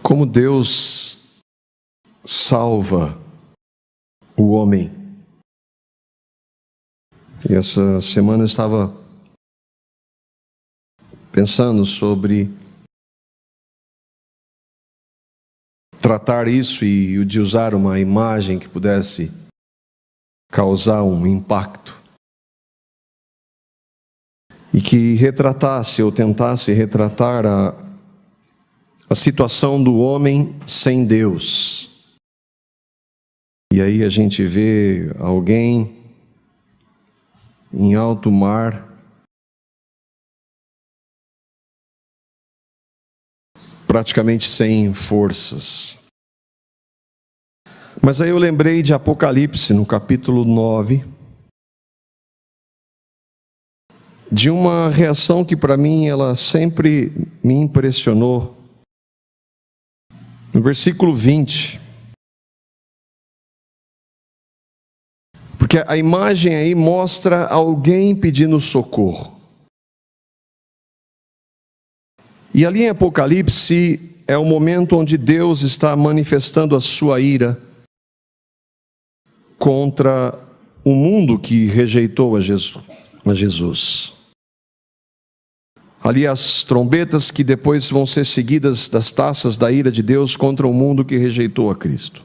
Como Deus salva o homem. E essa semana eu estava pensando sobre tratar isso e de usar uma imagem que pudesse causar um impacto e que retratasse ou tentasse retratar a situação do homem sem Deus. E aí a gente vê alguém em alto mar, praticamente sem forças. Mas aí eu lembrei de Apocalipse, no capítulo 9, de uma reação que para mim ela sempre me impressionou. No versículo 20. Porque a imagem aí mostra alguém pedindo socorro. E ali em Apocalipse é o momento onde Deus está manifestando a sua ira contra o mundo que rejeitou a Jesus. Ali as trombetas que depois vão ser seguidas das taças da ira de Deus contra o mundo que rejeitou a Cristo.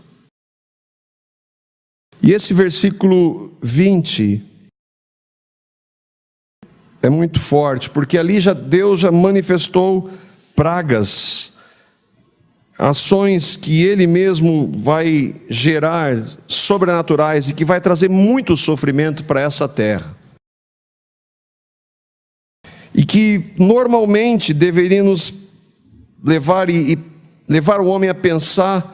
E esse versículo 20 é muito forte, porque ali Deus já manifestou pragas, ações que Ele mesmo vai gerar sobrenaturais e que vai trazer muito sofrimento para essa terra. E que normalmente deveriam nos levar levar o homem a pensar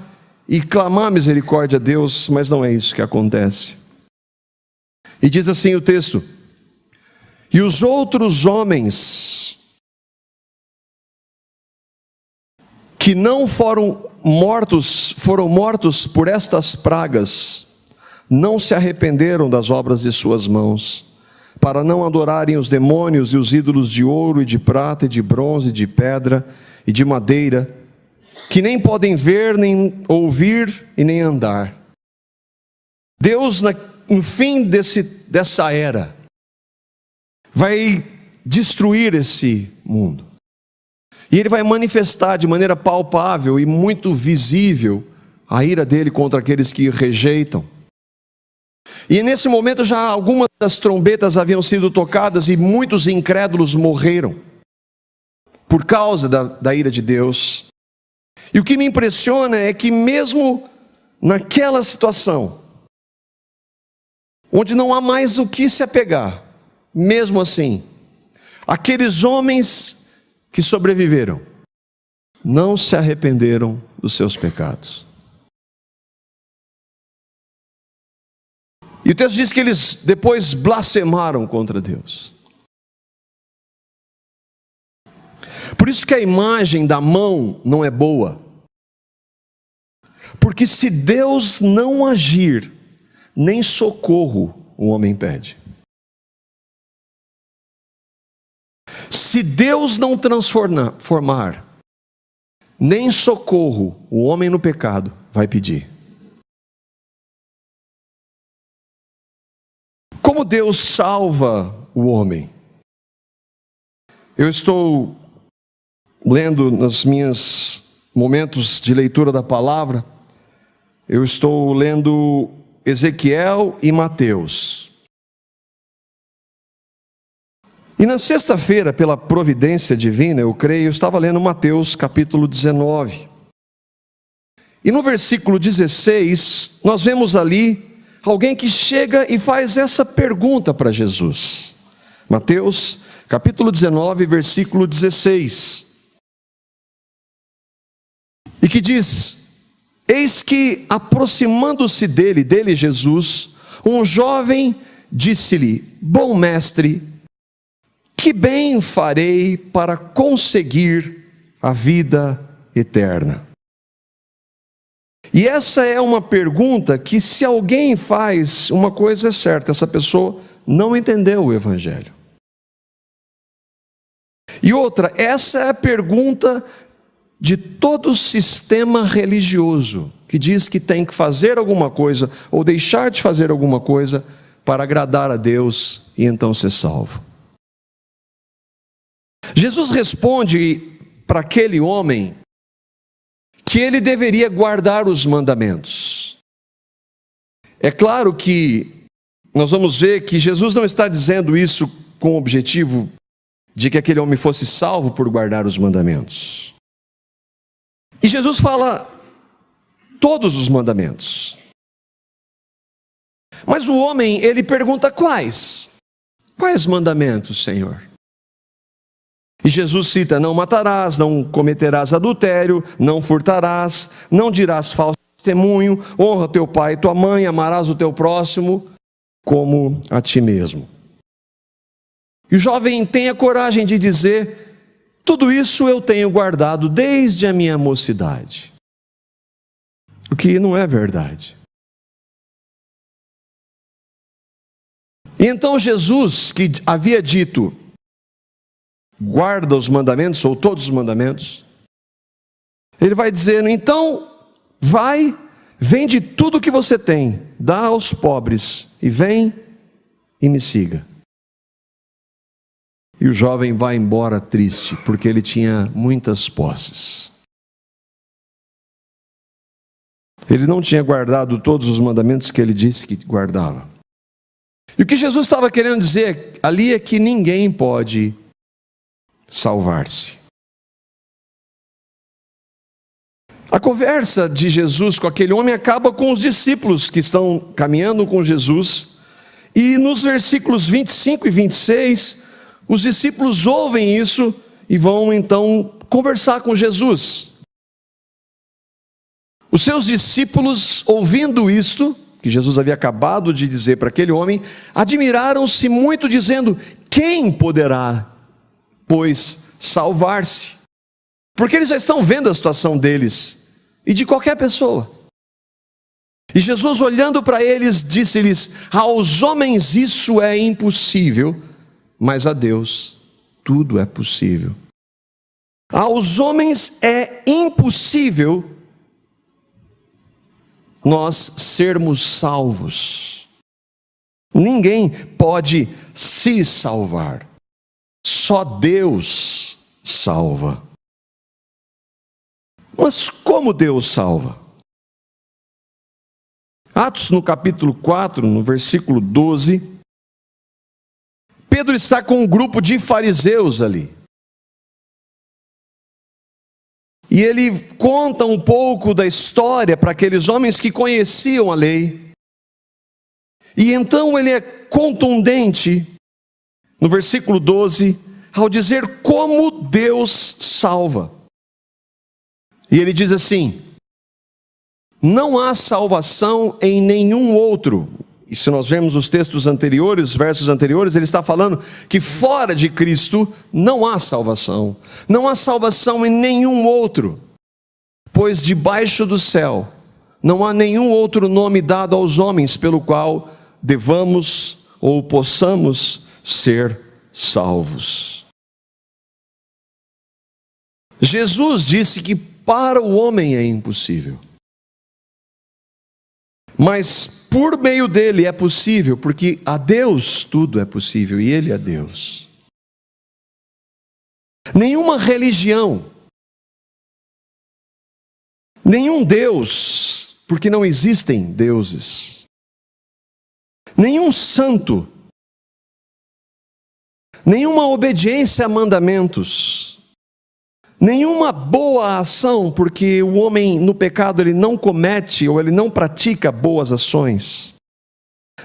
e clamar misericórdia a Deus, mas não é isso que acontece. E diz assim o texto: e os outros homens que não foram mortos por estas pragas, não se arrependeram das obras de suas mãos, para não adorarem os demônios e os ídolos de ouro e de prata e de bronze, de pedra e de madeira, que nem podem ver, nem ouvir e nem andar. Deus, no fim dessa era, vai destruir esse mundo. E Ele vai manifestar de maneira palpável e muito visível a ira dele contra aqueles que o rejeitam. E nesse momento já algumas das trombetas haviam sido tocadas e muitos incrédulos morreram por causa da ira de Deus. E o que me impressiona é que mesmo naquela situação, onde não há mais o que se apegar, mesmo assim, aqueles homens que sobreviveram, não se arrependeram dos seus pecados. E o texto diz que eles depois blasfemaram contra Deus. Por isso que a imagem da mão não é boa. Porque se Deus não agir, nem socorro o homem pede. Se Deus não transformar, nem socorro o homem no pecado vai pedir. Como Deus salva o homem? Eu estou lendo nos meus momentos de leitura da palavra, eu estou lendo Ezequiel e Mateus. E na sexta-feira, pela providência divina, eu creio, eu estava lendo Mateus capítulo 19. E no versículo 16, nós vemos ali alguém que chega e faz essa pergunta para Jesus. Mateus capítulo 19, versículo 16. E que diz: eis que aproximando-se dele Jesus, um jovem disse-lhe: bom mestre, que bem farei para conseguir a vida eterna? E essa é uma pergunta que, se alguém faz, uma coisa é certa: essa pessoa não entendeu o Evangelho. E outra, essa é a pergunta de todo sistema religioso que diz que tem que fazer alguma coisa ou deixar de fazer alguma coisa para agradar a Deus e então ser salvo. Jesus responde para aquele homem que ele deveria guardar os mandamentos. É claro que nós vamos ver que Jesus não está dizendo isso com o objetivo de que aquele homem fosse salvo por guardar os mandamentos. E Jesus fala todos os mandamentos. Mas o homem, ele pergunta quais? Quais mandamentos, Senhor? E Jesus cita: não matarás, não cometerás adultério, não furtarás, não dirás falso testemunho, honra teu pai e tua mãe, amarás o teu próximo como a ti mesmo. E o jovem tem a coragem de dizer: tudo isso eu tenho guardado desde a minha mocidade. O que não é verdade. E então Jesus, que havia dito: guarda os mandamentos, ou todos os mandamentos, ele vai dizendo: então, vai, vende tudo que você tem, dá aos pobres, e vem e me siga. E o jovem vai embora triste, porque ele tinha muitas posses. Ele não tinha guardado todos os mandamentos que ele disse que guardava. E o que Jesus estava querendo dizer ali é que ninguém pode salvar-se. A conversa de Jesus com aquele homem acaba com os discípulos que estão caminhando com Jesus, e nos versículos 25 e 26, os discípulos ouvem isso e vão então conversar com Jesus. Os seus discípulos, ouvindo isto, que Jesus havia acabado de dizer para aquele homem, admiraram-se muito, dizendo: quem poderá, pois, salvar-se? Porque eles já estão vendo a situação deles e de qualquer pessoa. E Jesus, olhando para eles, disse-lhes: aos homens isso é impossível, mas a Deus tudo é possível. Aos homens é impossível nós sermos salvos. Ninguém pode se salvar. Só Deus salva. Mas como Deus salva? Atos no capítulo 4, no versículo 12, Pedro está com um grupo de fariseus ali. E ele conta um pouco da história para aqueles homens que conheciam a lei. E então ele é contundente, no versículo 12, ao dizer como Deus salva. E ele diz assim: não há salvação em nenhum outro. E se nós vemos os textos anteriores, os versos anteriores, ele está falando que fora de Cristo não há salvação. Não há salvação em nenhum outro, pois debaixo do céu não há nenhum outro nome dado aos homens pelo qual devamos ou possamos ser salvos. Jesus disse que para o homem é impossível, mas por meio dele é possível, porque a Deus tudo é possível e ele é Deus. Nenhuma religião, nenhum Deus, porque não existem deuses, nenhum santo, nenhuma obediência a mandamentos, nenhuma boa ação, porque o homem no pecado ele não comete ou ele não pratica boas ações.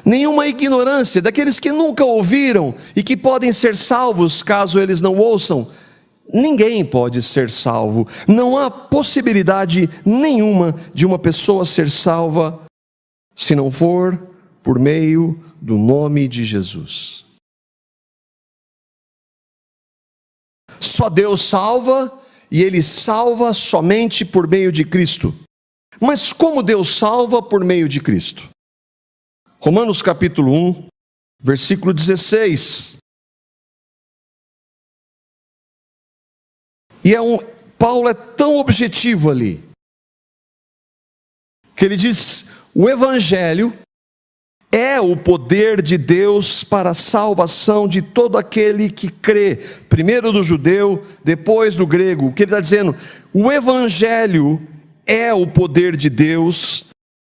Nenhuma ignorância daqueles que nunca ouviram e que podem ser salvos caso eles não ouçam. Ninguém pode ser salvo. Não há possibilidade nenhuma de uma pessoa ser salva se não for por meio do nome de Jesus. Só Deus salva, e Ele salva somente por meio de Cristo. Mas como Deus salva por meio de Cristo? Romanos capítulo 1, versículo 16. E é um Paulo é tão objetivo ali, que ele diz: o Evangelho é o poder de Deus para a salvação de todo aquele que crê, primeiro do judeu, depois do grego. O que ele está dizendo? O Evangelho é o poder de Deus,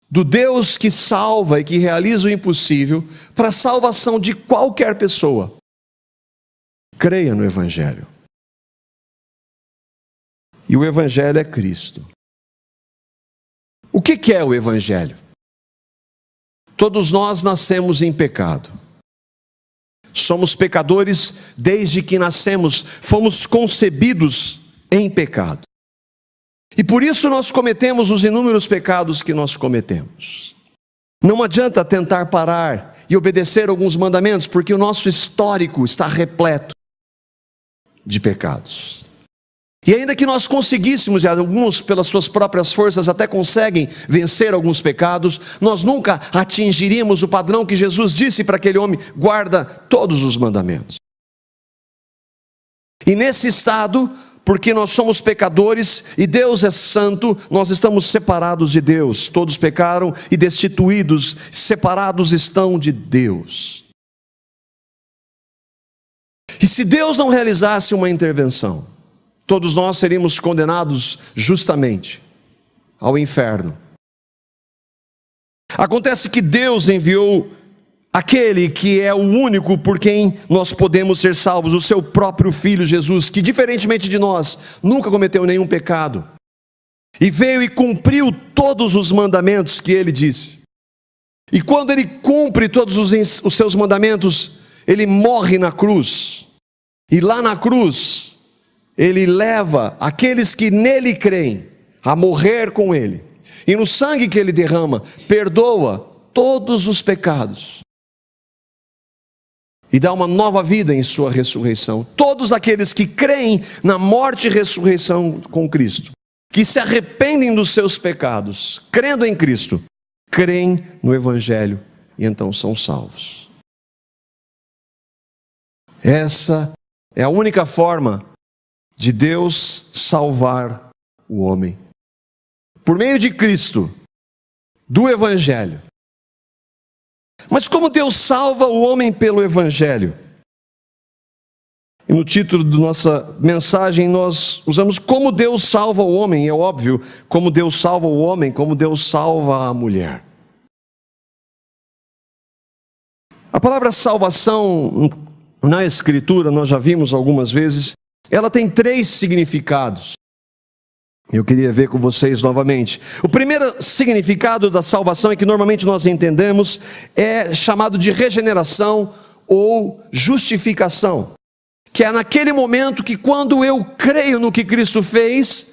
do Deus que salva e que realiza o impossível, para a salvação de qualquer pessoa. Creia no Evangelho. E o Evangelho é Cristo. O que é o Evangelho? Todos nós nascemos em pecado. Somos pecadores desde que nascemos, fomos concebidos em pecado. E por isso nós cometemos os inúmeros pecados que nós cometemos. Não adianta tentar parar e obedecer alguns mandamentos, porque o nosso histórico está repleto de pecados. E ainda que nós conseguíssemos, e alguns pelas suas próprias forças até conseguem vencer alguns pecados, nós nunca atingiríamos o padrão que Jesus disse para aquele homem: guarda todos os mandamentos. E nesse estado, porque nós somos pecadores e Deus é santo, nós estamos separados de Deus. Todos pecaram e destituídos, separados estão de Deus. E se Deus não realizasse uma intervenção, todos nós seríamos condenados justamente ao inferno. Acontece que Deus enviou aquele que é o único por quem nós podemos ser salvos, o seu próprio Filho Jesus, que diferentemente de nós, nunca cometeu nenhum pecado, e veio e cumpriu todos os mandamentos que ele disse. E quando ele cumpre todos os seus mandamentos, ele morre na cruz, e lá na cruz ele leva aqueles que nele creem a morrer com ele, e no sangue que ele derrama, perdoa todos os pecados, e dá uma nova vida em sua ressurreição. Todos aqueles que creem na morte e ressurreição com Cristo, que se arrependem dos seus pecados, crendo em Cristo, creem no Evangelho e então são salvos. Essa é a única forma de Deus salvar o homem, por meio de Cristo, do Evangelho. Mas como Deus salva o homem pelo Evangelho? E no título da nossa mensagem nós usamos como Deus salva o homem. É óbvio, como Deus salva o homem, como Deus salva a mulher. A palavra salvação na Escritura, nós já vimos algumas vezes, ela tem 3 significados. Eu queria ver com vocês novamente. O primeiro significado da salvação, é que normalmente nós entendemos, é chamado de regeneração ou justificação, que é naquele momento que, quando eu creio no que Cristo fez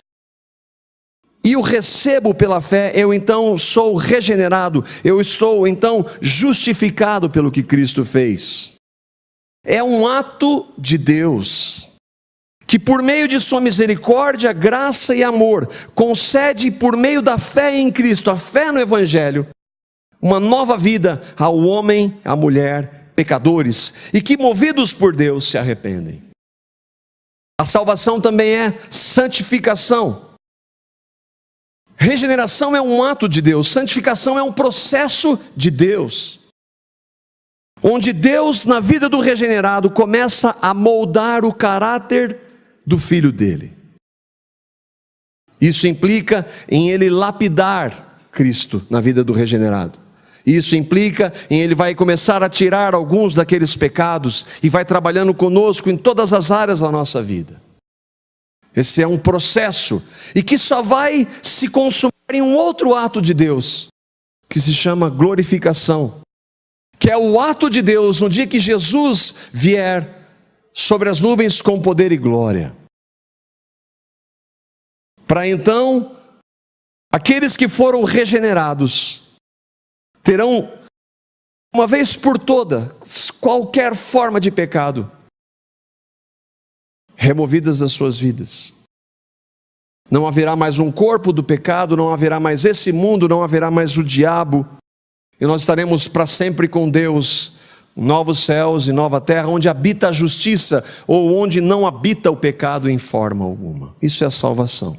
e o recebo pela fé, eu então sou regenerado, eu estou então justificado pelo que Cristo fez. É um ato de Deus, que por meio de sua misericórdia, graça e amor, concede por meio da fé em Cristo, a fé no Evangelho, uma nova vida ao homem, à mulher, pecadores, e que movidos por Deus se arrependem. A salvação também é santificação. Regeneração é um ato de Deus, santificação é um processo de Deus, onde Deus, na vida do regenerado, começa a moldar o caráter do filho dele. Isso implica em ele lapidar Cristo na vida do regenerado. Isso implica em ele vai começar a tirar alguns daqueles pecados e vai trabalhando conosco em todas as áreas da nossa vida. Esse é um processo e que só vai se consumar em um outro ato de Deus, que se chama glorificação, que é o ato de Deus no dia que Jesus vier sobre as nuvens com poder e glória, para então aqueles que foram regenerados terão, uma vez por todas, qualquer forma de pecado removidas das suas vidas. Não haverá mais um corpo do pecado, não haverá mais esse mundo, não haverá mais o diabo, e nós estaremos para sempre com Deus, novos céus e nova terra, onde habita a justiça, ou onde não habita o pecado em forma alguma. Isso é a salvação.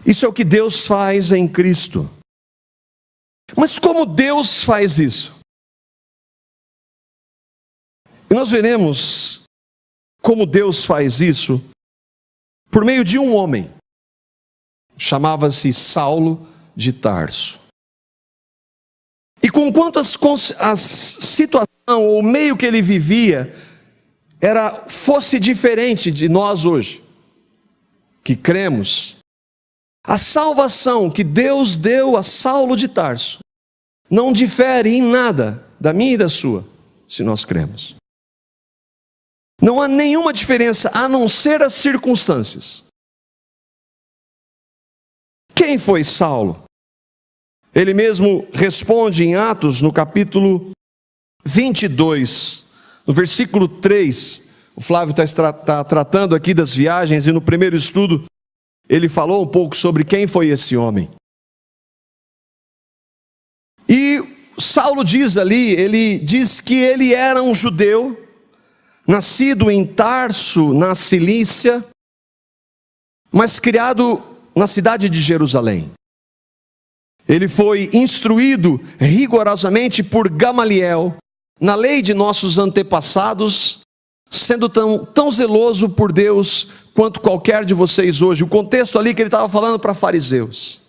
Isso é o que Deus faz em Cristo. Mas como Deus faz isso? E nós veremos como Deus faz isso por meio de um homem. Chamava-se Saulo de Tarso. E com quantas a situação ou o meio que ele vivia fosse diferente de nós hoje, que cremos, a salvação que Deus deu a Saulo de Tarso não difere em nada da minha e da sua, se nós cremos. Não há nenhuma diferença a não ser as circunstâncias. Quem foi Saulo? Ele mesmo responde em Atos, no capítulo 22, no versículo 3. O Flávio está tratando aqui das viagens, e no primeiro estudo ele falou um pouco sobre quem foi esse homem. E Saulo diz ali, ele diz que ele era um judeu, nascido em Tarso, na Cilícia, mas criado na cidade de Jerusalém. Ele foi instruído rigorosamente por Gamaliel, na lei de nossos antepassados, sendo tão zeloso por Deus quanto qualquer de vocês hoje. O contexto ali que ele estava falando para fariseus.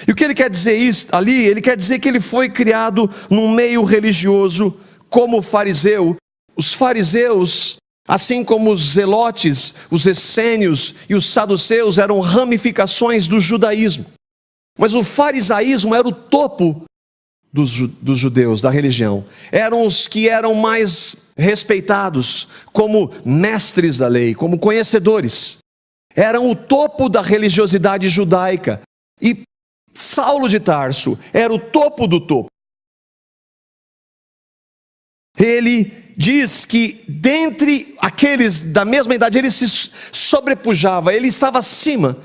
E o que ele quer dizer ali? Ele quer dizer que ele foi criado num meio religioso como fariseu. Os fariseus, assim como os zelotes, os essênios e os saduceus, eram ramificações do judaísmo. Mas o farisaísmo era o topo dos judeus, da religião. Eram os que eram mais respeitados como mestres da lei, como conhecedores. Eram o topo da religiosidade judaica. E Saulo de Tarso era o topo do topo. Ele diz que dentre aqueles da mesma idade, ele se sobrepujava, ele estava acima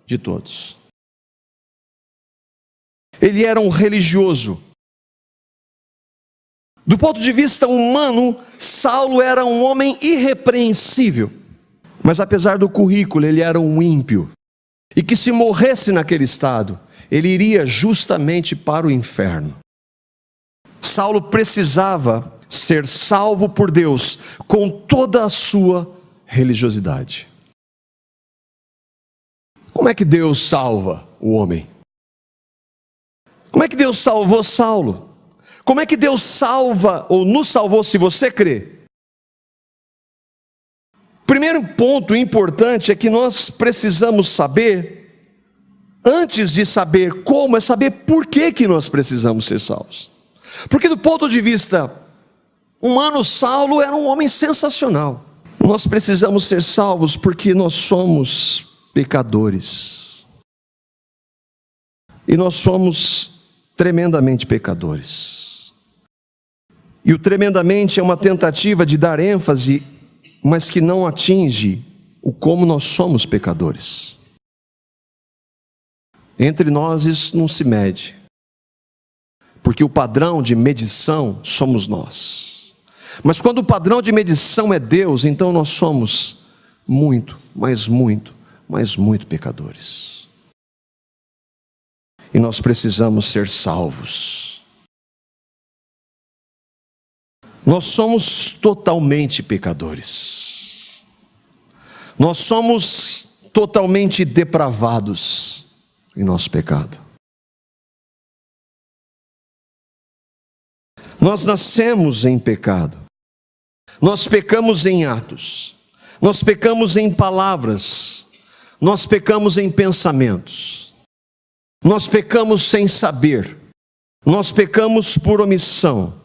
de todos. Ele era um religioso. Do ponto de vista humano, Saulo era um homem irrepreensível. Mas apesar do currículo, ele era um ímpio. E que se morresse naquele estado, ele iria justamente para o inferno. Saulo precisava ser salvo por Deus com toda a sua religiosidade. Como é que Deus salva o homem? Como é que Deus salvou Saulo? Como é que Deus salva ou nos salvou, se você crê? Primeiro ponto importante é que nós precisamos saber, antes de saber como, é saber por que nós precisamos ser salvos. Porque do ponto de vista humano, Saulo era um homem sensacional. Nós precisamos ser salvos porque nós somos pecadores. E nós somos tremendamente pecadores. E o tremendamente é uma tentativa de dar ênfase, mas que não atinge o como nós somos pecadores. Entre nós isso não se mede, porque o padrão de medição somos nós. Mas quando o padrão de medição é Deus, então nós somos muito, mas muito, mas muito pecadores. E nós precisamos ser salvos. Nós somos totalmente pecadores. Nós somos totalmente depravados em nosso pecado. Nós nascemos em pecado. Nós pecamos em atos. Nós pecamos em palavras. Nós pecamos em pensamentos. Nós pecamos sem saber. Nós pecamos por omissão.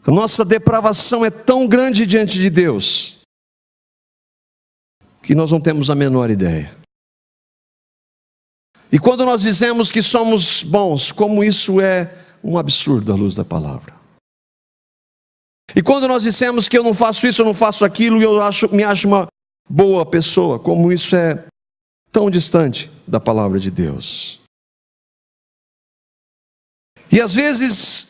A nossa depravação é tão grande diante de Deus que nós não temos a menor ideia. E quando nós dizemos que somos bons, como isso é um absurdo à luz da palavra. E quando nós dissemos que eu não faço isso, eu não faço aquilo, e eu me acho uma boa pessoa, como isso é tão distante da palavra de Deus. E às vezes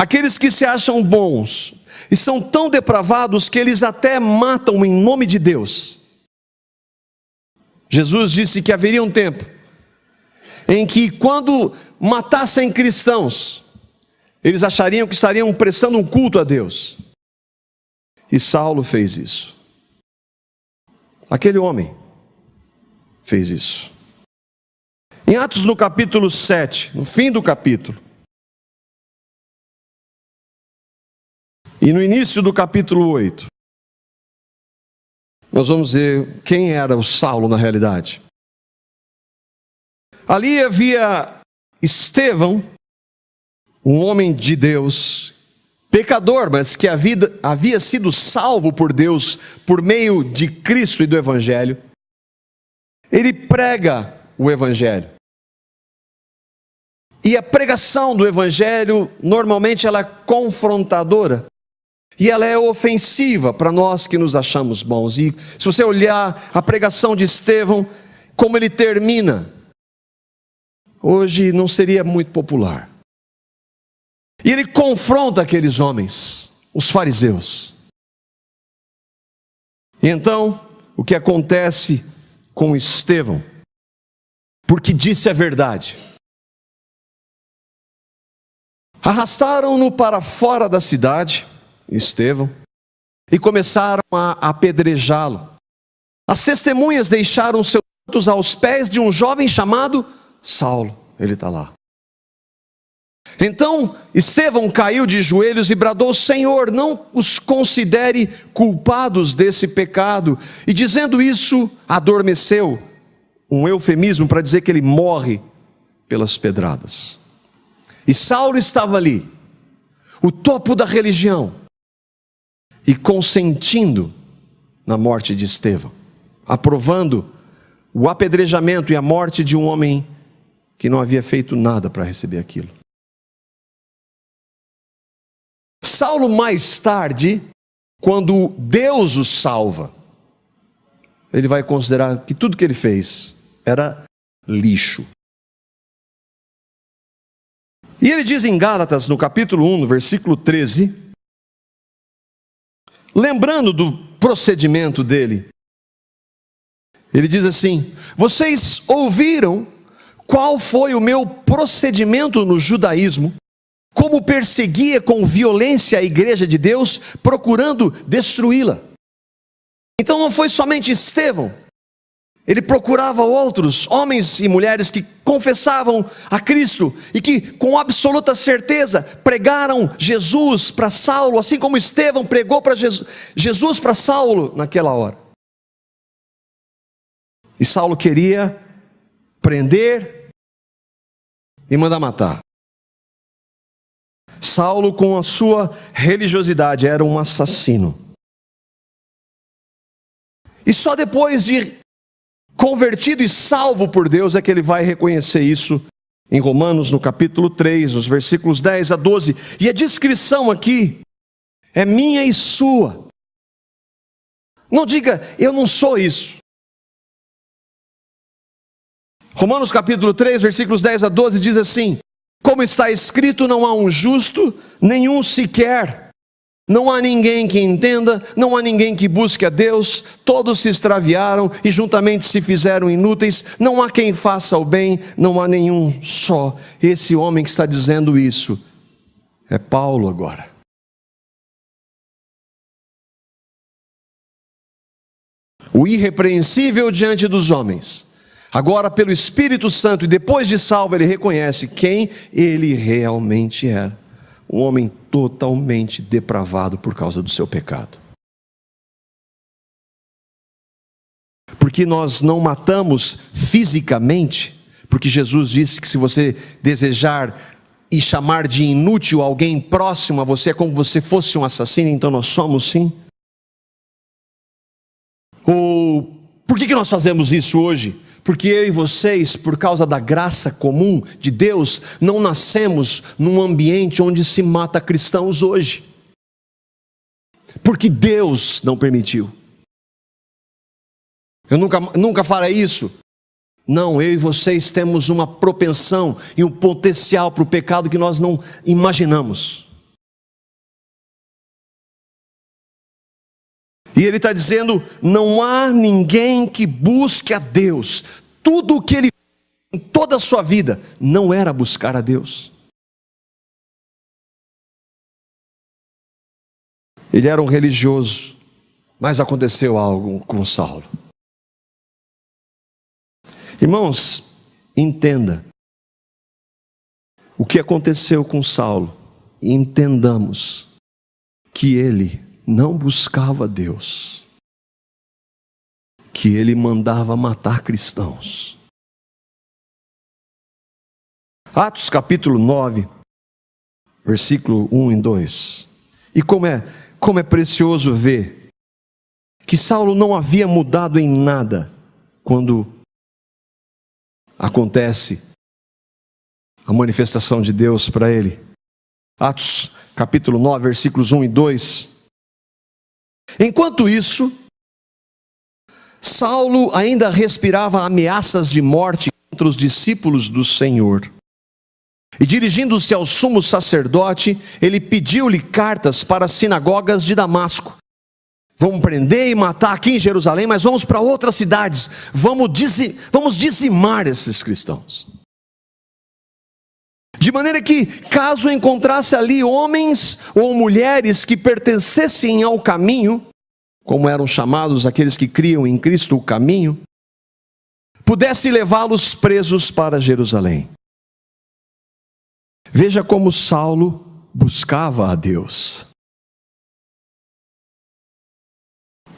aqueles que se acham bons e são tão depravados que eles até matam em nome de Deus. Jesus disse que haveria um tempo em que, quando matassem cristãos, eles achariam que estariam prestando um culto a Deus. E Saulo fez isso. Aquele homem fez isso. Em Atos, no capítulo 7, no fim do capítulo, e no início do capítulo 8, nós vamos ver quem era o Saulo na realidade. Ali havia Estevão, um homem de Deus, pecador, mas que havia sido salvo por Deus por meio de Cristo e do Evangelho. Ele prega o Evangelho. E a pregação do Evangelho, normalmente ela é confrontadora. E ela é ofensiva para nós que nos achamos bons. E se você olhar a pregação de Estevão, como ele termina, hoje não seria muito popular. E ele confronta aqueles homens, os fariseus. E então, o que acontece com Estevão? Porque disse a verdade. Arrastaram-no para fora da cidade, Estevão, e começaram a apedrejá-lo. As testemunhas deixaram seus mantos aos pés de um jovem chamado Saulo. Ele está lá. Então Estevão caiu de joelhos e bradou: Senhor, não os considere culpados desse pecado. E dizendo isso, adormeceu. Um eufemismo para dizer que ele morre pelas pedradas. E Saulo estava ali, o topo da religião, e consentindo na morte de Estevão, aprovando o apedrejamento e a morte de um homem que não havia feito nada para receber aquilo. Saulo, mais tarde, quando Deus o salva, ele vai considerar que tudo que ele fez era lixo. E ele diz em Gálatas, no capítulo 1, no versículo 13, lembrando do procedimento dele, ele diz assim: vocês ouviram qual foi o meu procedimento no judaísmo, como perseguia com violência a igreja de Deus, procurando destruí-la. Então não foi somente Estevão, ele procurava outros homens e mulheres que confessavam a Cristo e que com absoluta certeza pregaram Jesus para Saulo, assim como Estevão pregou para Jesus para Saulo naquela hora. E Saulo queria prender e mandar matar. Saulo, com a sua religiosidade, era um assassino. E só depois de convertido e salvo por Deus é que ele vai reconhecer isso em Romanos, no capítulo 3, nos versículos 10 a 12. E a descrição aqui é minha e sua. Não diga, eu não sou isso. Romanos capítulo 3, versículos 10 a 12 diz assim: como está escrito, não há um justo, nenhum sequer. Não há ninguém que entenda, não há ninguém que busque a Deus. Todos se extraviaram e juntamente se fizeram inúteis. Não há quem faça o bem, não há nenhum só. Esse homem que está dizendo isso é Paulo agora. O irrepreensível diante dos homens. Agora, pelo Espírito Santo, e depois de salvo, ele reconhece quem ele realmente era. Um homem totalmente depravado por causa do seu pecado. Porque nós não matamos fisicamente, porque Jesus disse que se você desejar e chamar de inútil alguém próximo a você, é como se você fosse um assassino, então nós somos sim. Ou por que nós fazemos isso hoje? Porque eu e vocês, por causa da graça comum de Deus, não nascemos num ambiente onde se mata cristãos hoje. Porque Deus não permitiu. Eu nunca farei isso. Não, eu e vocês temos uma propensão e um potencial para o pecado que nós não imaginamos. E ele está dizendo: não há ninguém que busque a Deus. Tudo o que ele fez em toda a sua vida não era buscar a Deus. Ele era um religioso, mas aconteceu algo com Saulo. Irmãos, entenda o que aconteceu com Saulo e entendamos que ele não buscava Deus, que ele mandava matar cristãos. Atos capítulo 9, versículo 1 e 2. E como é precioso ver que Saulo não havia mudado em nada quando acontece a manifestação de Deus para ele. Atos capítulo 9, versículos 1 e 2. Enquanto isso, Saulo ainda respirava ameaças de morte contra os discípulos do Senhor. E dirigindo-se ao sumo sacerdote, ele pediu-lhe cartas para as sinagogas de Damasco. Vamos prender e matar aqui em Jerusalém, mas vamos para outras cidades. Vamos dizimar esses cristãos. De maneira que, caso encontrasse ali homens ou mulheres que pertencessem ao caminho, como eram chamados aqueles que criam em Cristo o caminho, pudesse levá-los presos para Jerusalém. Veja como Saulo buscava a Deus.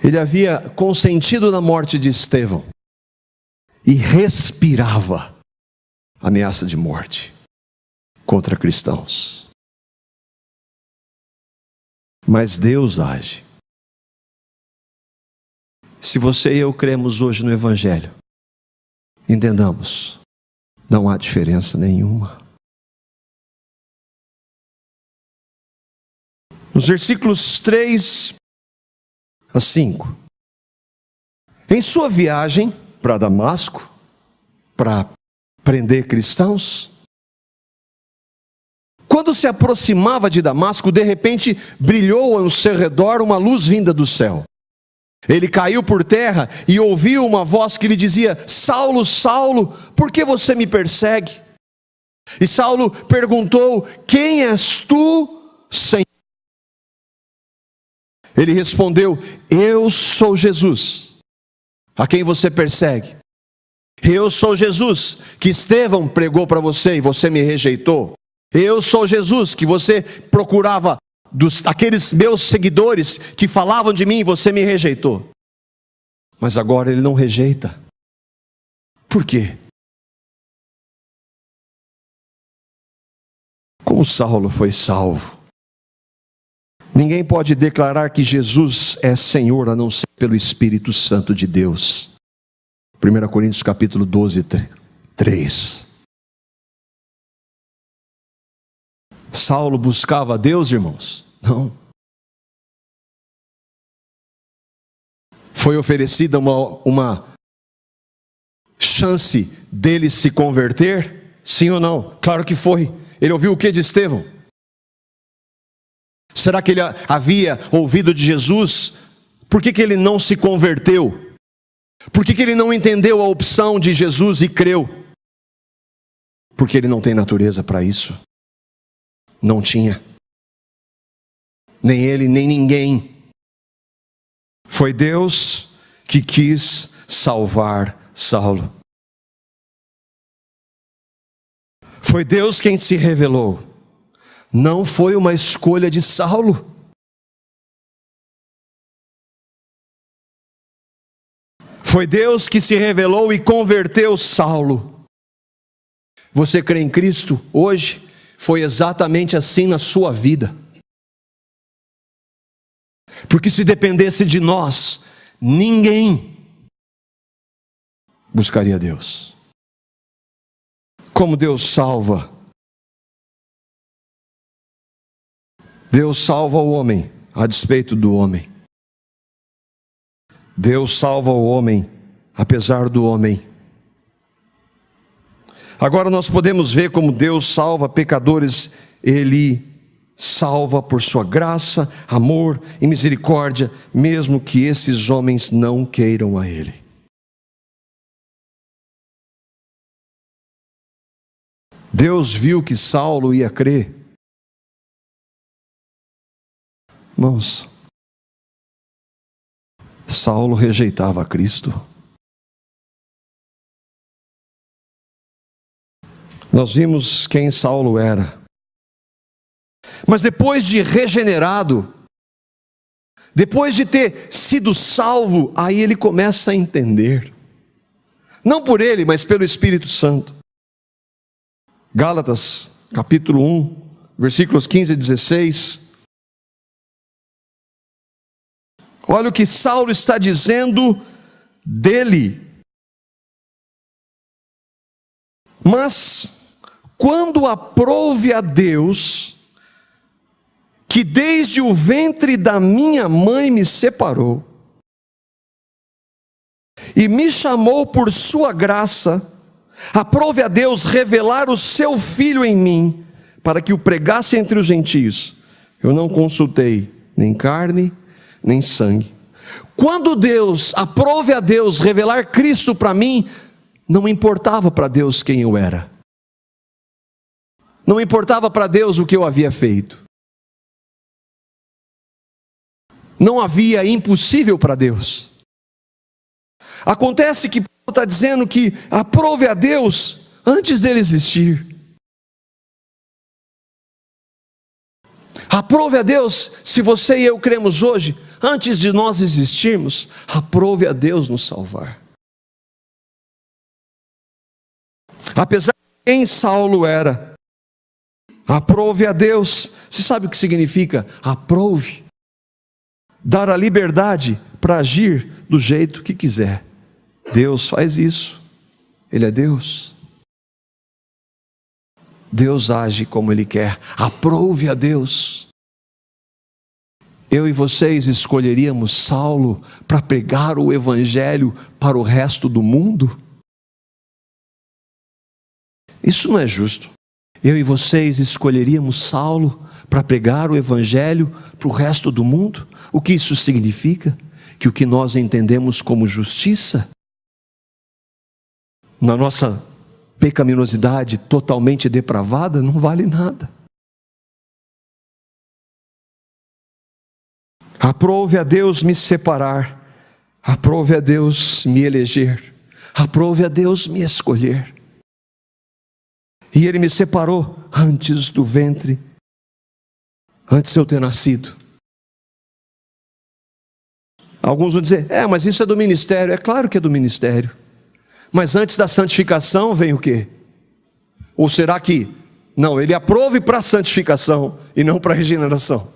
Ele havia consentido na morte de Estevão e respirava ameaça de morte contra cristãos. Mas Deus age. Se você e eu cremos hoje no Evangelho, entendamos, não há diferença nenhuma. Nos versículos 3 a 5. Em sua viagem para Damasco, para prender cristãos, quando se aproximava de Damasco, de repente brilhou ao seu redor uma luz vinda do céu. Ele caiu por terra e ouviu uma voz que lhe dizia: Saulo, Saulo, por que você me persegue? E Saulo perguntou: quem és tu, Senhor? Ele respondeu: eu sou Jesus, a quem você persegue. Eu sou Jesus, que Estevão pregou para você e você me rejeitou. Eu sou Jesus, que você procurava aqueles meus seguidores que falavam de mim e você me rejeitou. Mas agora ele não rejeita. Por quê? Como Saulo foi salvo? Ninguém pode declarar que Jesus é Senhor a não ser pelo Espírito Santo de Deus. 1 Coríntios capítulo 12, 3. Saulo buscava a Deus, irmãos? Não. Foi oferecida uma chance dele se converter? Sim ou não? Claro que foi. Ele ouviu o que de Estevão? Será que ele havia ouvido de Jesus? Por que ele não se converteu? Por que ele não entendeu a opção de Jesus e creu? Porque ele não tem natureza para isso. Não tinha. Nem ele, nem ninguém. Foi Deus que quis salvar Saulo. Foi Deus quem se revelou. Não foi uma escolha de Saulo. Foi Deus que se revelou e converteu Saulo. Você crê em Cristo hoje? Foi exatamente assim na sua vida. Porque se dependesse de nós, ninguém buscaria Deus. Como Deus salva? Deus salva o homem a despeito do homem. Deus salva o homem apesar do homem. Agora nós podemos ver como Deus salva pecadores. Ele salva por sua graça, amor e misericórdia, mesmo que esses homens não queiram a Ele. Deus viu que Saulo ia crer. Irmãos, Saulo rejeitava Cristo. Nós vimos quem Saulo era. Mas depois de regenerado, depois de ter sido salvo, aí ele começa a entender. Não por ele, mas pelo Espírito Santo. Gálatas, capítulo 1, versículos 15 e 16. Olha o que Saulo está dizendo dele. Mas, quando aprouve a Deus, que desde o ventre da minha mãe me separou, e me chamou por sua graça, aprove a Deus revelar o seu Filho em mim, para que o pregasse entre os gentios. Eu não consultei nem carne, nem sangue. Quando Deus, aprove a Deus revelar Cristo para mim, não importava para Deus quem eu era. Não importava para Deus o que eu havia feito. Não havia impossível para Deus. Acontece que Paulo está dizendo que aprove a Deus antes dele existir. Aprove a Deus, se você e eu cremos hoje, antes de nós existirmos, aprove a Deus nos salvar. Apesar de quem Saulo era, aprove a Deus. Você sabe o que significa aprove? Dar a liberdade para agir do jeito que quiser. Deus faz isso. Ele é Deus. Deus age como Ele quer. Aprove a Deus. Eu e vocês escolheríamos Saulo para pregar o Evangelho para o resto do mundo? Isso não é justo. Eu e vocês escolheríamos Saulo para pregar o Evangelho para o resto do mundo? O que isso significa? Que o que nós entendemos como justiça, na nossa pecaminosidade totalmente depravada, não vale nada. Aprove a Deus me separar, aprove a Deus me eleger, aprove a Deus me escolher. E Ele me separou antes do ventre, antes de eu ter nascido. Alguns vão dizer, mas isso é do ministério. É claro que é do ministério. Mas antes da santificação vem o quê? Ou será que, não, Ele aprove para a santificação e não para a regeneração?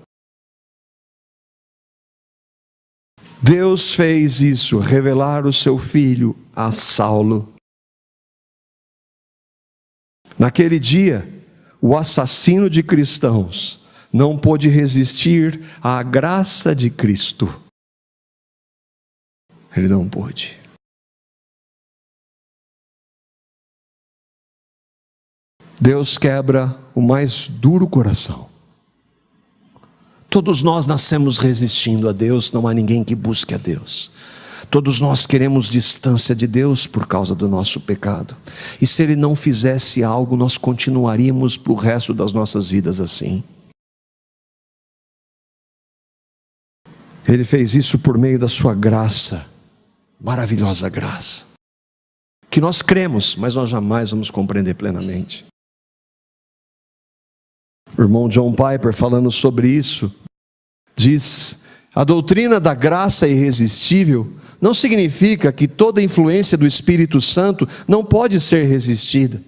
Deus fez isso, revelar o seu Filho a Saulo. Naquele dia, o assassino de cristãos não pôde resistir à graça de Cristo. Ele não pôde. Deus quebra o mais duro coração. Todos nós nascemos resistindo a Deus, não há ninguém que busque a Deus. Todos nós queremos distância de Deus por causa do nosso pecado. E se Ele não fizesse algo, nós continuaríamos para o resto das nossas vidas assim. Ele fez isso por meio da sua graça, maravilhosa graça, que nós cremos, mas nós jamais vamos compreender plenamente. O irmão John Piper, falando sobre isso, diz: a doutrina da graça irresistível não significa que toda influência do Espírito Santo não pode ser resistida.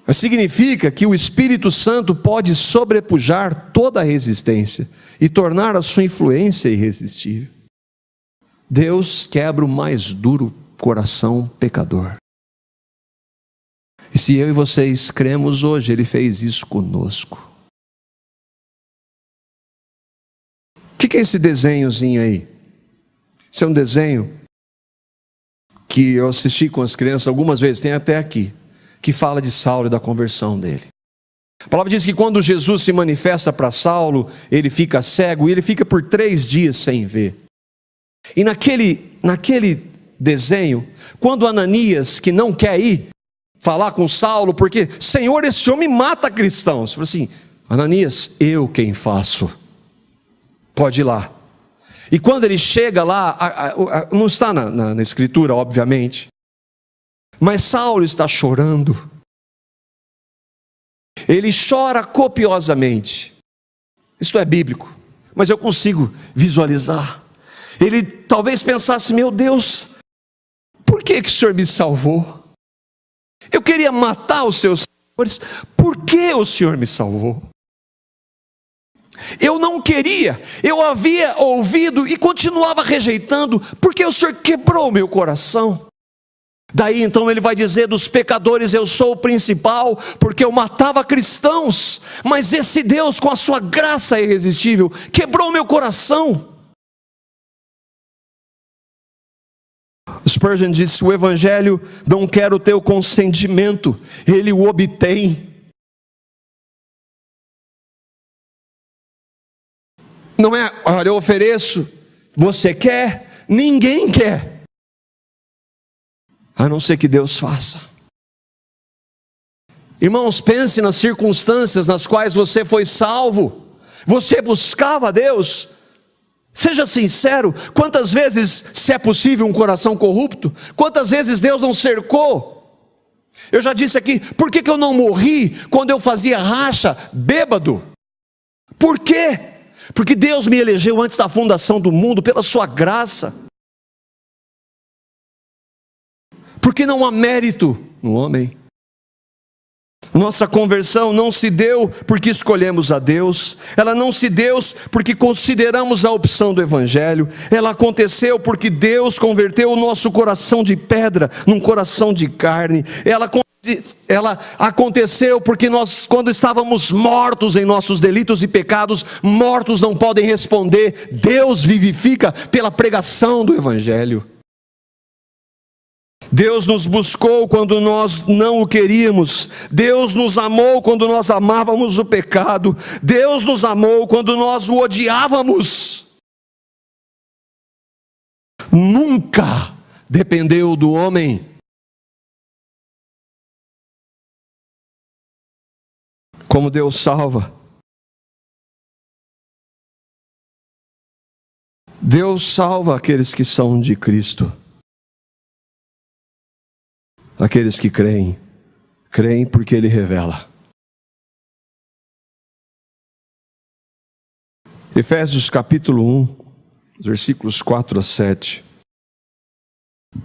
Mas significa que o Espírito Santo pode sobrepujar toda a resistência e tornar a sua influência irresistível. Deus quebra o mais duro coração pecador. E se eu e vocês cremos hoje, Ele fez isso conosco. O que é esse desenhozinho aí? Esse é um desenho que eu assisti com as crianças algumas vezes, tem até aqui, que fala de Saulo e da conversão dele. A palavra diz que quando Jesus se manifesta para Saulo, ele fica cego e ele fica por 3 dias sem ver. E naquele desenho, quando Ananias, que não quer ir falar com Saulo, porque, Senhor, esse homem mata cristãos. Ele falou assim: Ananias, eu quem faço, pode ir lá. E quando ele chega lá, não está na escritura, obviamente, mas Saulo está chorando. Ele chora copiosamente. Isso é bíblico, mas eu consigo visualizar. Ele talvez pensasse: meu Deus, por que o Senhor me salvou? Eu queria matar os seus senhores, por que o Senhor me salvou? Eu não queria, eu havia ouvido e continuava rejeitando, porque o Senhor quebrou meu coração. Daí então ele vai dizer: dos pecadores eu sou o principal, porque eu matava cristãos, mas esse Deus, com a sua graça irresistível, quebrou meu coração. Spurgeon disse: o evangelho não quer o teu consentimento, ele o obtém. Não é: olha, eu ofereço, você quer? Ninguém quer, a não ser que Deus faça. Irmãos, pense nas circunstâncias nas quais você foi salvo. Você buscava a Deus. Seja sincero, quantas vezes, se é possível, um coração corrupto? Quantas vezes Deus não cercou? Eu já disse aqui: por que eu não morri quando eu fazia racha, bêbado? Por quê? Porque Deus me elegeu antes da fundação do mundo, pela sua graça. Porque não há mérito no homem. Nossa conversão não se deu porque escolhemos a Deus, ela não se deu porque consideramos a opção do Evangelho, ela aconteceu porque Deus converteu o nosso coração de pedra num coração de carne. Ela aconteceu porque nós, quando estávamos mortos em nossos delitos e pecados, mortos não podem responder, Deus vivifica pela pregação do Evangelho. Deus nos buscou quando nós não o queríamos. Deus nos amou quando nós amávamos o pecado. Deus nos amou quando nós o odiávamos. Nunca dependeu do homem. Como Deus salva. Deus salva aqueles que são de Cristo. Aqueles que creem, creem porque Ele revela. Efésios capítulo 1, versículos 4 a 7.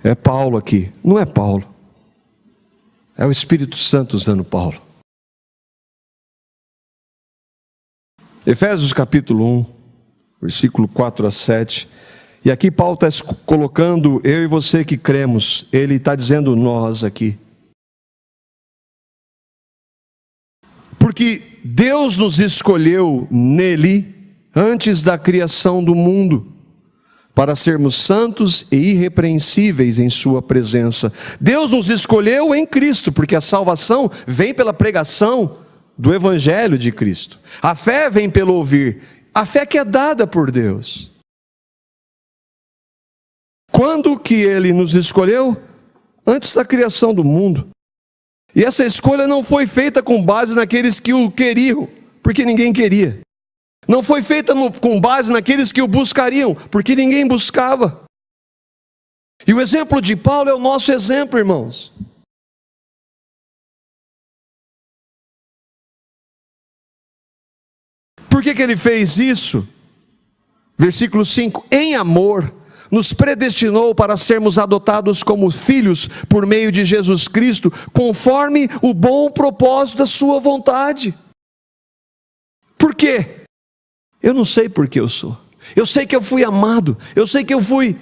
É Paulo aqui, não é Paulo. É o Espírito Santo usando Paulo. Efésios capítulo 1, versículo 4 a 7. E aqui Paulo está colocando eu e você que cremos. Ele está dizendo nós aqui. Porque Deus nos escolheu nele antes da criação do mundo, para sermos santos e irrepreensíveis em sua presença. Deus nos escolheu em Cristo, porque a salvação vem pela pregação do Evangelho de Cristo. A fé vem pelo ouvir. A fé que é dada por Deus. Quando que Ele nos escolheu? Antes da criação do mundo. E essa escolha não foi feita com base naqueles que o queriam, porque ninguém queria. Não foi feita com base naqueles que o buscariam, porque ninguém buscava. E o exemplo de Paulo é o nosso exemplo, irmãos. Por que ele fez isso? Versículo 5: em amor nos predestinou para sermos adotados como filhos por meio de Jesus Cristo, conforme o bom propósito da sua vontade. Por quê? Eu não sei por que eu sou. Eu sei que eu fui amado, eu sei que eu fui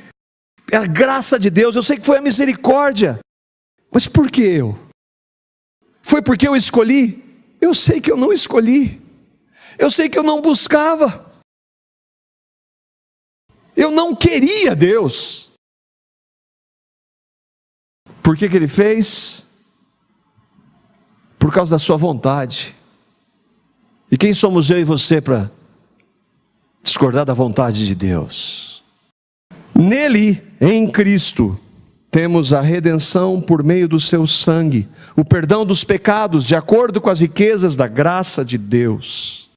a graça de Deus, eu sei que foi a misericórdia. Mas por que eu? Foi porque eu escolhi? Eu sei que eu não escolhi. Eu sei que eu não buscava. Eu não queria Deus. Por que ele fez? Por causa da sua vontade. E quem somos eu e você para discordar da vontade de Deus? Nele, em Cristo, temos a redenção por meio do seu sangue, o perdão dos pecados, de acordo com as riquezas da graça de Deus.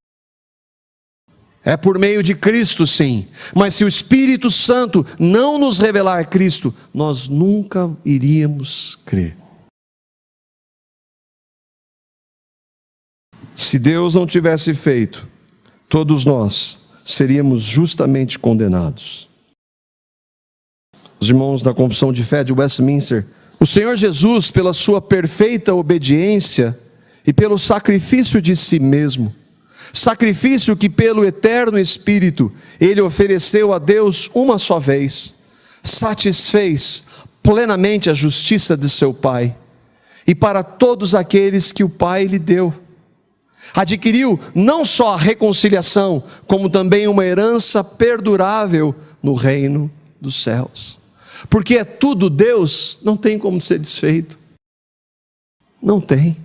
É por meio de Cristo, sim, mas se o Espírito Santo não nos revelar Cristo, nós nunca iríamos crer. Se Deus não tivesse feito, todos nós seríamos justamente condenados. Os irmãos da Confissão de Fé de Westminster, o Senhor Jesus, pela sua perfeita obediência e pelo sacrifício de si mesmo, sacrifício que pelo eterno Espírito Ele ofereceu a Deus uma só vez, satisfez plenamente a justiça de seu Pai, e para todos aqueles que o Pai lhe deu. Adquiriu não só a reconciliação, como também uma herança perdurável no reino dos céus. Porque é tudo Deus, não tem como ser desfeito. Não tem.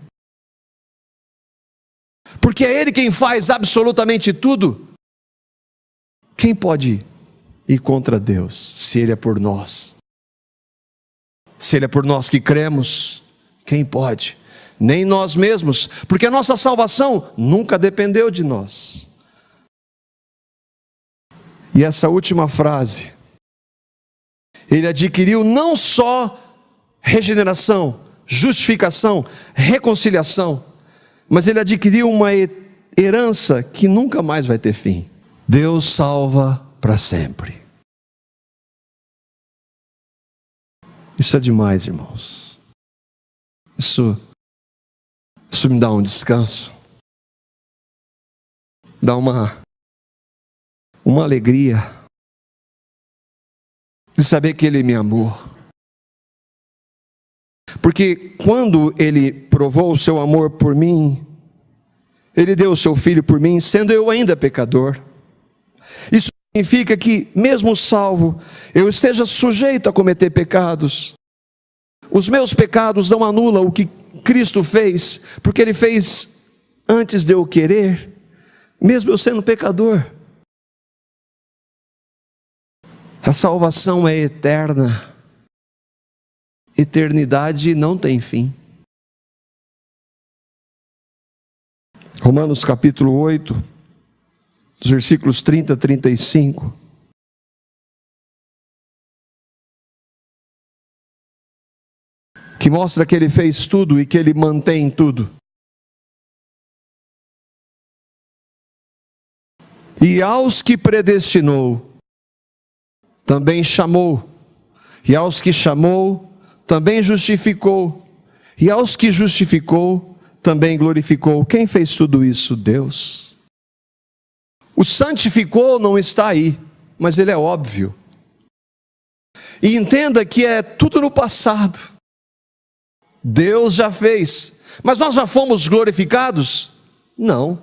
Porque é Ele quem faz absolutamente tudo. Quem pode ir contra Deus, se Ele é por nós? Se Ele é por nós que cremos, quem pode? Nem nós mesmos, porque a nossa salvação nunca dependeu de nós. E essa última frase, Ele adquiriu não só regeneração, justificação, reconciliação, mas Ele adquiriu uma herança que nunca mais vai ter fim. Deus salva para sempre. Isso é demais, irmãos. Isso me dá um descanso, dá uma alegria de saber que Ele me amou. Porque quando Ele provou o seu amor por mim, Ele deu o seu Filho por mim, sendo eu ainda pecador. Isso significa que, mesmo salvo, eu esteja sujeito a cometer pecados. Os meus pecados não anulam o que Cristo fez, porque Ele fez antes de eu querer, mesmo eu sendo pecador. A salvação é eterna. Eternidade não tem fim. Romanos capítulo 8, os versículos 30 a 35. Que mostra que Ele fez tudo e que Ele mantém tudo. E aos que predestinou, também chamou. E aos que chamou, também justificou. E aos que justificou, também glorificou. Quem fez tudo isso? Deus. O santificou não está aí, mas ele é óbvio. E entenda que é tudo no passado. Deus já fez, mas nós já fomos glorificados? Não.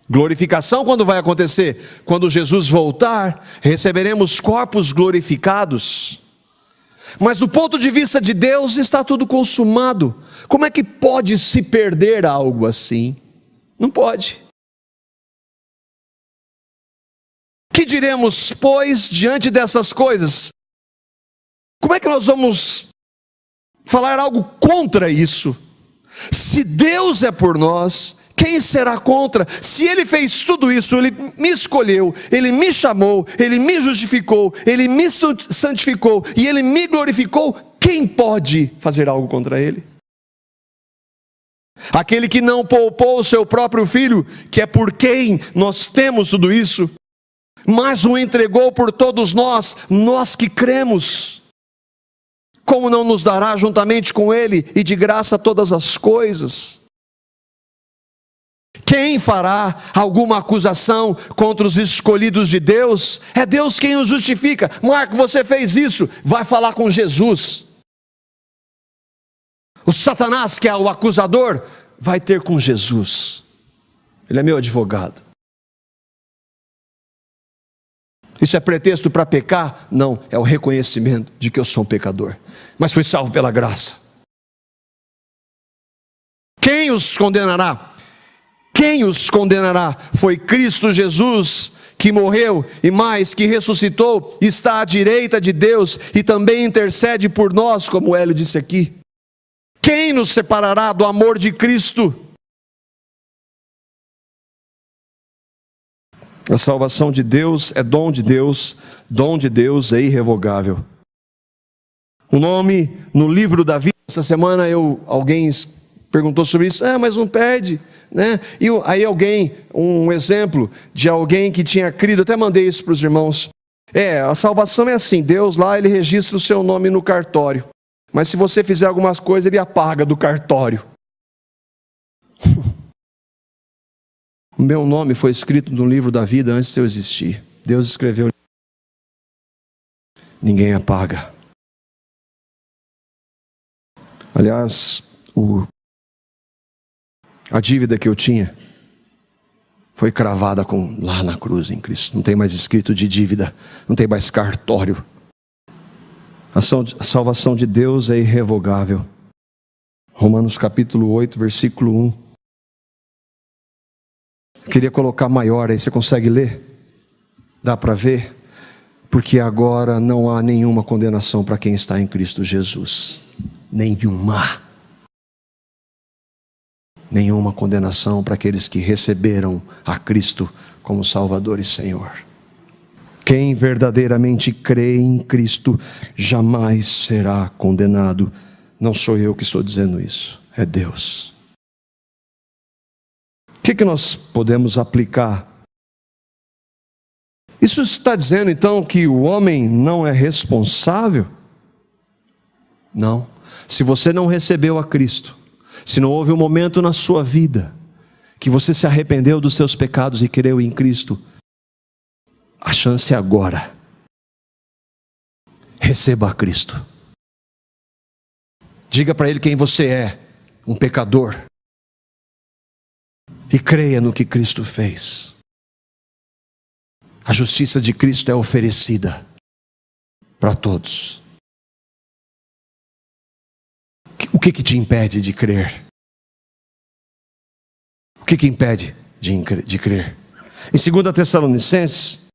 Glorificação quando vai acontecer? Quando Jesus voltar, receberemos corpos glorificados. Mas do ponto de vista de Deus, está tudo consumado. Como é que pode se perder algo assim? Não pode. Que diremos, pois, diante dessas coisas? Como é que nós vamos falar algo contra isso? Se Deus é por nós, quem será contra? Se Ele fez tudo isso, Ele me escolheu, Ele me chamou, Ele me justificou, Ele me santificou e Ele me glorificou, quem pode fazer algo contra Ele? Aquele que não poupou o seu próprio Filho, que é por quem nós temos tudo isso, mas o entregou por todos nós, nós que cremos. Como não nos dará juntamente com Ele e de graça todas as coisas? Quem fará alguma acusação contra os escolhidos de Deus? É Deus quem os justifica. Marco, você fez isso, vai falar com Jesus. O Satanás, que é o acusador, vai ter com Jesus. Ele é meu advogado. Isso é pretexto para pecar? Não, é o reconhecimento de que eu sou um pecador, mas fui salvo pela graça. Quem os condenará? Quem os condenará? Foi Cristo Jesus, que morreu e mais, que ressuscitou, está à direita de Deus e também intercede por nós, como Hélio disse aqui. Quem nos separará do amor de Cristo? A salvação de Deus é dom de Deus é irrevogável. O nome no livro da vida, essa semana alguém perguntou sobre isso, mas não perde, né? E aí um exemplo de alguém que tinha crido, até mandei isso para os irmãos. A salvação é assim, Deus lá, ele registra o seu nome no cartório, mas se você fizer algumas coisas, ele apaga do cartório. O meu nome foi escrito no livro da vida antes de eu existir. Deus escreveu. Ninguém apaga. Aliás, a dívida que eu tinha foi cravada lá na cruz em Cristo. Não tem mais escrito de dívida, não tem mais cartório. A salvação de Deus é irrevogável. Romanos capítulo 8, versículo 1. Eu queria colocar maior aí, você consegue ler? Dá para ver? Porque agora não há nenhuma condenação para quem está em Cristo Jesus. Nenhuma condenação para aqueles que receberam a Cristo como Salvador e Senhor. Quem verdadeiramente crê em Cristo jamais será condenado. Não sou eu que estou dizendo isso, é Deus. O que nós podemos aplicar? Isso está dizendo então que o homem não é responsável? Não. Se você não recebeu a Cristo, se não houve um momento na sua vida que você se arrependeu dos seus pecados e creu em Cristo, a chance é agora. Receba a Cristo. Diga para Ele quem você é, um pecador. E creia no que Cristo fez. A justiça de Cristo é oferecida para todos. O que te impede de crer? O que impede de crer? Em 2 Tessalonicenses,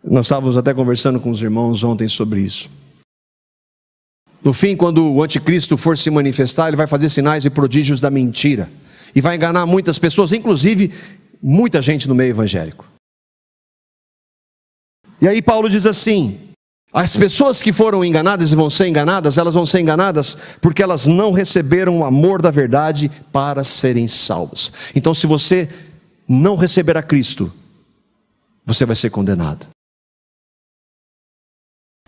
nós estávamos até conversando com os irmãos ontem sobre isso. No fim, quando o anticristo for se manifestar, ele vai fazer sinais e prodígios da mentira. E vai enganar muitas pessoas, inclusive muita gente no meio evangélico. E aí Paulo diz assim: as pessoas que foram enganadas e vão ser enganadas, elas vão ser enganadas porque elas não receberam o amor da verdade para serem salvas. Então, se você não receber a Cristo, você vai ser condenado.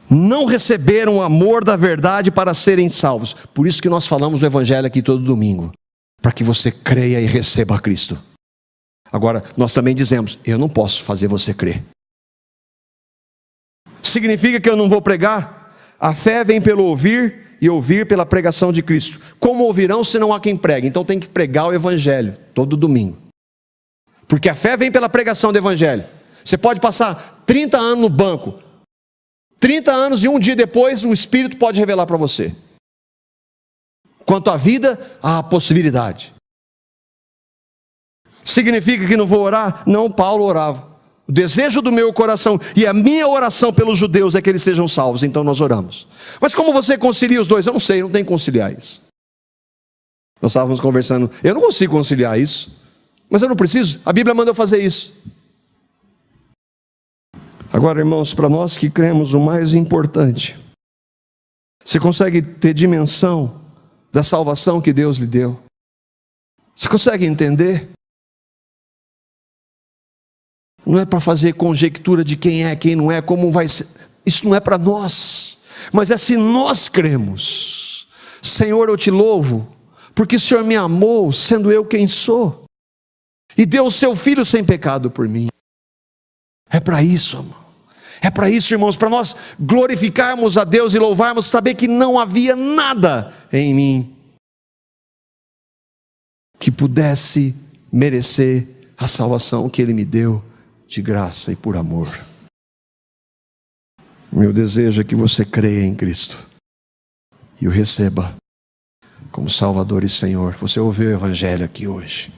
Não receberam o amor da verdade para serem salvos. Por isso que nós falamos do Evangelho aqui todo domingo, para que você creia e receba a Cristo. Agora, nós também dizemos: eu não posso fazer você crer. Significa que eu não vou pregar? A fé vem pelo ouvir e ouvir pela pregação de Cristo. Como ouvirão se não há quem pregue? Então tem que pregar o Evangelho todo domingo. Porque a fé vem pela pregação do Evangelho. Você pode passar 30 anos no banco, 30 anos e um dia depois o Espírito pode revelar para você. Quanto à vida, há a possibilidade. Significa que não vou orar? Não, Paulo orava. O desejo do meu coração e a minha oração pelos judeus é que eles sejam salvos, então nós oramos. Mas como você concilia os dois? Eu não sei, não tem que conciliar isso. Nós estávamos conversando, eu não consigo conciliar isso, mas eu não preciso, a Bíblia manda eu fazer isso. Agora, irmãos, para nós que cremos, o mais importante, você consegue ter dimensão da salvação que Deus lhe deu? Você consegue entender? Não é para fazer conjectura de quem é, quem não é, como vai ser. Isso não é para nós. Mas é se nós cremos. Senhor, eu te louvo, porque o Senhor me amou, sendo eu quem sou, e deu o seu Filho sem pecado por mim. É para isso, irmão. É para isso, irmãos, para nós glorificarmos a Deus e louvarmos, saber que não havia nada em mim que pudesse merecer a salvação que Ele me deu de graça e por amor. Meu desejo é que você creia em Cristo e o receba como Salvador e Senhor. Você ouviu o Evangelho aqui hoje.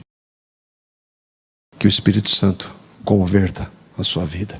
que o Espírito Santo converta a sua vida.